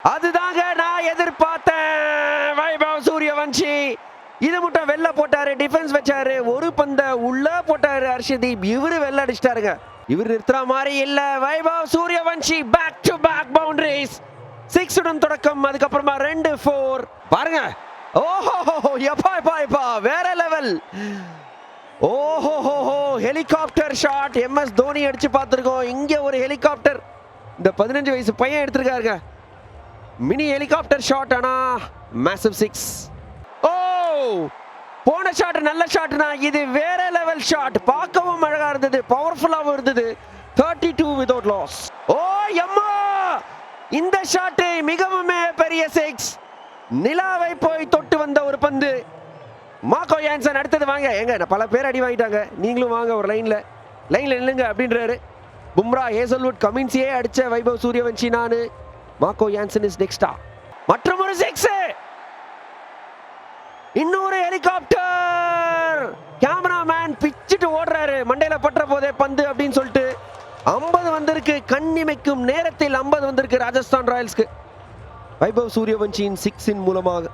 அதுதாங்க நான் எதிர்பார்த்தேன். வைபவ் சூரியவன்ஷி இது மட்டும் வெள்ள போட்டாரு, டிஃபென்ஸ் வச்சாரு, ஒரு பந்த உள்ள போட்டாரு ஹர்ஷதீப். இவரு வெள்ள அடிச்சிட்டாருங்க. இவர் நிறுத்துற மாதிரி இல்ல. Vaibhav Suryavanshi back to back boundaries. 6 உடன் தொடக்கம், அதுக்கப்புறமா 2-4. பாருங்க, ஓஹோ எப்பா எப்பா எப்பா வேற லெவல். ஓஹோ ஹெலிகாப்டர் ஷாட். எம்எஸ் தோனி அடிச்சு பார்த்திருக்கோம். இங்க ஒரு ஹெலிகாப்டர் இந்த 15 வயசு பையன் எடுத்திருக்காருங்க. Mini helicopter shot. ஆனா மேசிவ் 6. ஓ போன ஷாட் நல்ல ஷாட்னா, இது வேற லெவல் ஷாட். பார்க்கவும் அழகா இருந்தது, பவர்ஃபுல்லாவும் இருந்தது. 32 வித்அவுட் லாஸ். ஓ எம்மா, இந்த ஷாட் மிகவும் பெரிய 6. நிலாவை போய் தொட்டு வந்த ஒரு பந்து. மார்க்கோ யான்சன் அடுத்தது வாங்க. எங்க பல பேர் அடி வாங்கிட்டாங்க, நீங்களும் வாங்க ஒரு லைன்ல நில்லுங்க அப்படின்றாரு. பும்ரா, ஹேசல்வுட், கமின்ஸியே அடிச்ச வைபவ் சூரியவன்ஷி நானு. மார்க்கோ யான்சன் இஸ் நெக்ஸ்டா. மற்றொரு 6. இன்னொரு ஹெலிகாப்டர். கேமராமேன் பிச்சிட்டு ஓடுறாரு, மண்டையில பற்ற போதே பந்து அப்படின்னு சொல்லிட்டு. 50 வந்திருக்கு, கண்ணிமைக்கும் நேரத்தில் 50 வந்திருக்கு ராஜஸ்தான் ராயல்ஸ்க்கு. வைபவ் சூரியவன்ஷியின் 6 மூலமாக.